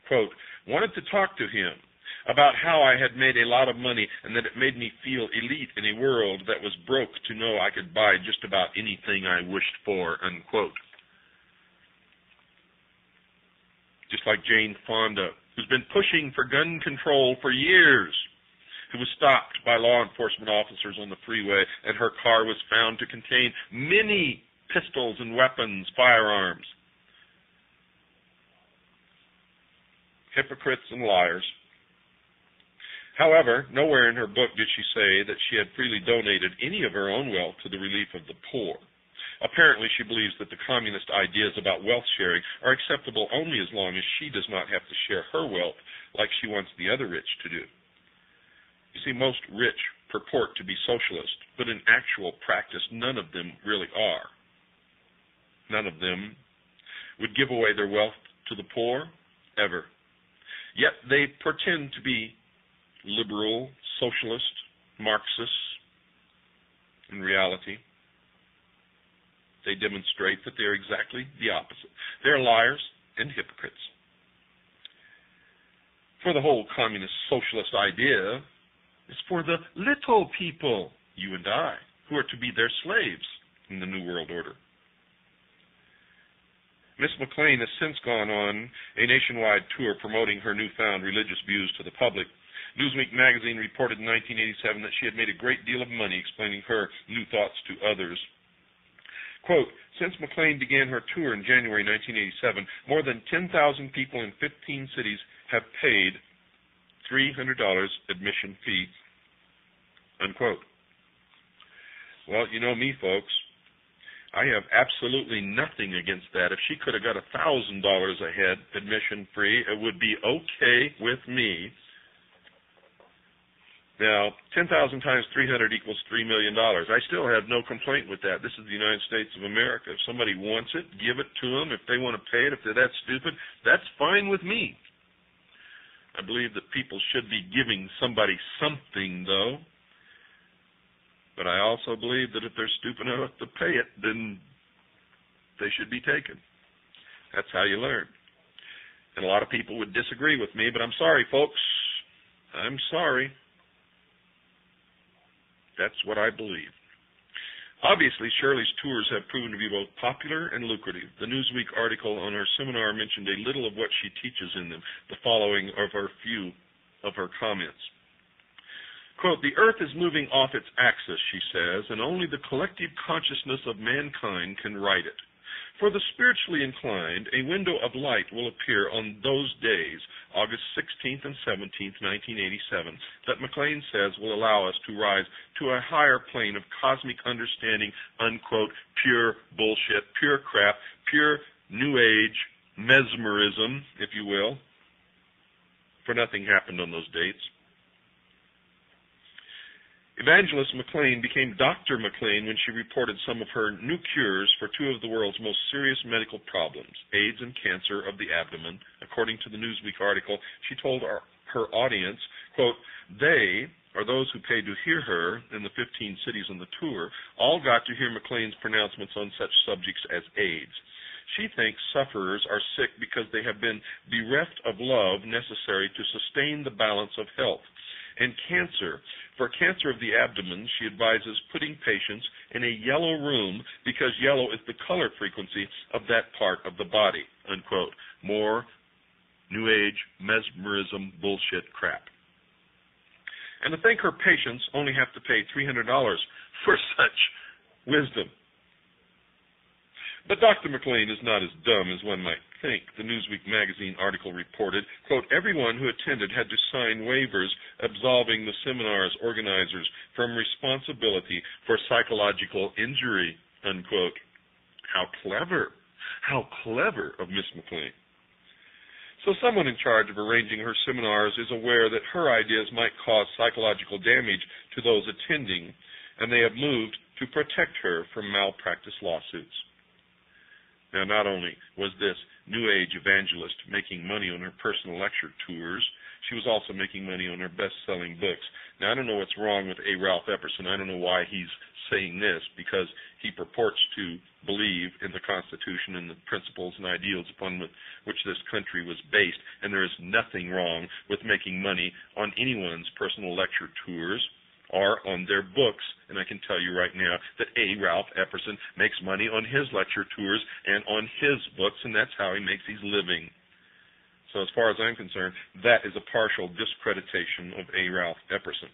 Quote, wanted to talk to him about how I had made a lot of money and that it made me feel elite in a world that was broke to know I could buy just about anything I wished for, unquote. Just like Jane Fonda, who's been pushing for gun control for years, who was stopped by law enforcement officers on the freeway, and her car was found to contain many pistols and weapons, firearms. Hypocrites and liars. However, nowhere in her book did she say that she had freely donated any of her own wealth to the relief of the poor. Apparently, she believes that the communist ideas about wealth sharing are acceptable only as long as she does not have to share her wealth like she wants the other rich to do. You see, most rich purport to be socialist, but in actual practice, none of them really are. None of them would give away their wealth to the poor, ever. Yet they pretend to be liberal, socialist, Marxists. In reality, they demonstrate that they are exactly the opposite. They're liars and hypocrites. For the whole communist socialist idea is for the little people, you and I, who are to be their slaves in the New World Order. Miss McLean has since gone on a nationwide tour promoting her newfound religious views to the public. Newsweek magazine reported in 1987 that she had made a great deal of money explaining her new thoughts to others. Quote, since McLean began her tour in January 1987, more than 10,000 people in 15 cities have paid $300 admission fee, unquote. Well, you know me, folks. I have absolutely nothing against that. If she could have got $1,000 a head, admission free, it would be okay with me. Now, 10,000 times 300 equals $3 million. I still have no complaint with that. This is the United States of America. If somebody wants it, give it to them. If they want to pay it, if they're that stupid, that's fine with me. I believe that people should be giving somebody something, though. But I also believe that if they're stupid enough to pay it, then they should be taken. That's how you learn. And a lot of people would disagree with me, but I'm sorry, folks. I'm sorry. That's what I believe. Obviously, Shirley's tours have proven to be both popular and lucrative. The Newsweek article on her seminar mentioned a little of what she teaches in them, the following of her few of her comments. Quote, the earth is moving off its axis, she says, and only the collective consciousness of mankind can right it. For the spiritually inclined, a window of light will appear on those days, August 16th and 17th, 1987, that McLean says will allow us to rise to a higher plane of cosmic understanding, unquote, pure bullshit, pure crap, pure New Age mesmerism, if you will, for nothing happened on those dates. Evangelist McLean became Dr. McLean when she reported some of her new cures for two of the world's most serious medical problems, AIDS and cancer of the abdomen. According to the Newsweek article, she told her audience, quote, they, or those who paid to hear her in the 15 cities on the tour, all got to hear McLean's pronouncements on such subjects as AIDS. She thinks sufferers are sick because they have been bereft of love necessary to sustain the balance of health. And cancer. For cancer of the abdomen, she advises putting patients in a yellow room because yellow is the color frequency of that part of the body, unquote. More New Age mesmerism bullshit crap. And to think her patients only have to pay $300 for such wisdom. But Dr. McLean is not as dumb as one might think. The Newsweek magazine article reported, quote, everyone who attended had to sign waivers absolving the seminar's organizers from responsibility for psychological injury, unquote. How clever. How clever of Miss McLean. So someone in charge of arranging her seminars is aware that her ideas might cause psychological damage to those attending, and they have moved to protect her from malpractice lawsuits. Now, not only was this New Age evangelist making money on her personal lecture tours, she was also making money on her best-selling books. Now, I don't know what's wrong with A. Ralph Epperson. I don't know why he's saying this, because he purports to believe in the Constitution and the principles and ideals upon which this country was based, and there is nothing wrong with making money on anyone's personal lecture tours or on their books. And I can tell you right now that A. Ralph Epperson makes money on his lecture tours and on his books, and that's how he makes his living. So as far as I'm concerned, that is a partial discreditation of A. Ralph Epperson.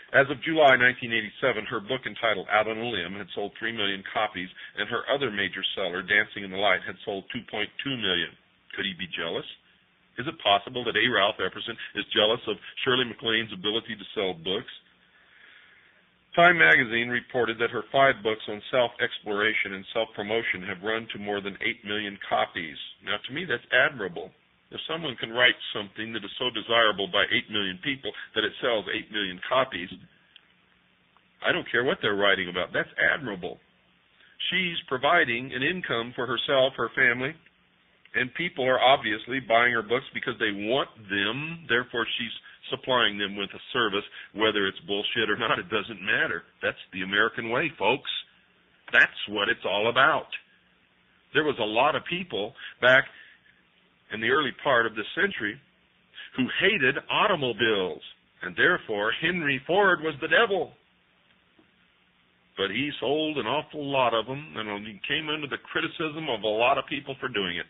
As of July 1987, her book entitled Out on a Limb had sold 3 million copies, and her other major seller, Dancing in the Light, had sold 2.2 million. Could he be jealous? Is it possible that A. Ralph Epperson is jealous of Shirley MacLaine's ability to sell books? Time magazine reported that her 5 books on self-exploration and self-promotion have run to more than 8 million copies. Now, to me, that's admirable. If someone can write something that is so desirable by 8 million people that it sells 8 million copies, I don't care what they're writing about. That's admirable. She's providing an income for herself, her family, and people are obviously buying her books because they want them. Therefore, she's supplying them with a service. Whether it's bullshit or not, it doesn't matter. That's the American way, folks. That's what it's all about. There was a lot of people back in the early part of this century who hated automobiles, and therefore Henry Ford was the devil. But he sold an awful lot of them, and he came under the criticism of a lot of people for doing it.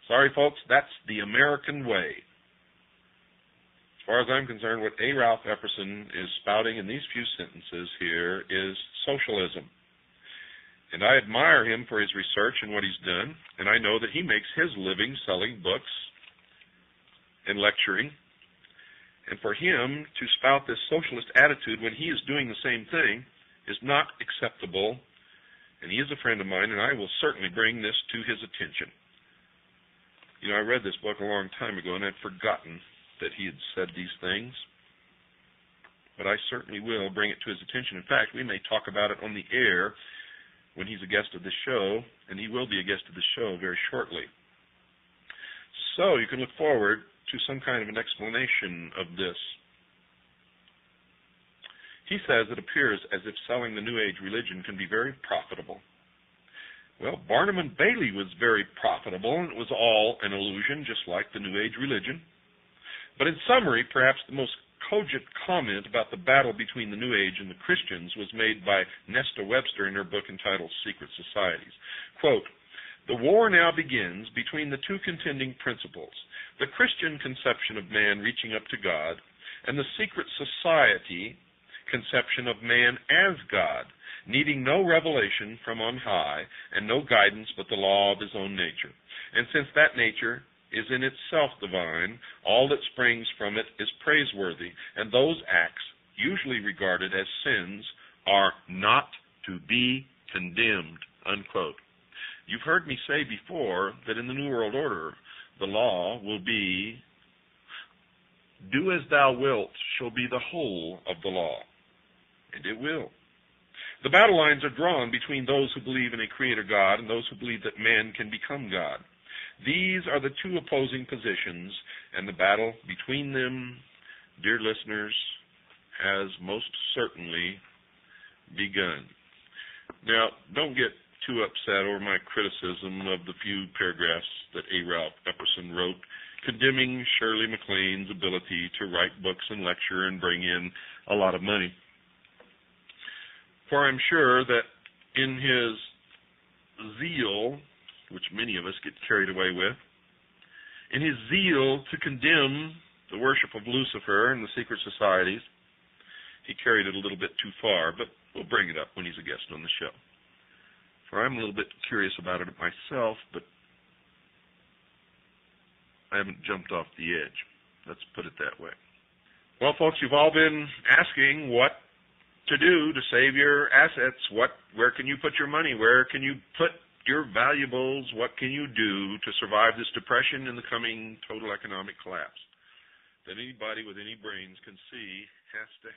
Sorry, folks, that's the American way. As far as I'm concerned, what A. Ralph Epperson is spouting in these few sentences here is socialism. And I admire him for his research and what he's done, and I know that he makes his living selling books and lecturing. And for him to spout this socialist attitude when he is doing the same thing is not acceptable. And he is a friend of mine, and I will certainly bring this to his attention. You know, I read this book a long time ago, and I'd forgotten that he had said these things. But I certainly will bring it to his attention. In fact, we may talk about it on the air when he's a guest of the show, and he will be a guest of the show very shortly. So you can look forward to some kind of an explanation of this. He says it appears as if selling the New Age religion can be very profitable. Well, Barnum and Bailey was very profitable, and it was all an illusion, just like the New Age religion. But in summary, perhaps the most cogent comment about the battle between the New Age and the Christians was made by Nesta Webster in her book entitled Secret Societies. Quote, "The war now begins between the two contending principles, the Christian conception of man reaching up to God, and the secret society conception of man as God, needing no revelation from on high and no guidance but the law of his own nature. And since that nature is in itself divine, all that springs from it is praiseworthy, and those acts, usually regarded as sins, are not to be condemned," unquote. You've heard me say before that in the New World Order, the law will be, "Do as thou wilt shall be the whole of the law." And it will. The battle lines are drawn between those who believe in a creator God and those who believe that man can become God. These are the two opposing positions, and the battle between them, dear listeners, has most certainly begun. Now, don't get too upset over my criticism of the few paragraphs that A. Ralph Epperson wrote, condemning Shirley MacLaine's ability to write books and lecture and bring in a lot of money. For I'm sure that in his zeal, which many of us get carried away with, in his zeal to condemn the worship of Lucifer and the secret societies, he carried it a little bit too far, but we'll bring it up when he's a guest on the show. For I'm a little bit curious about it myself, but I haven't jumped off the edge. Let's put it that way. Well, folks, you've all been asking what to do to save your assets. Where can you put your money? Where can you put your valuables? What can you do to survive this depression and the coming total economic collapse that anybody with any brains can see has to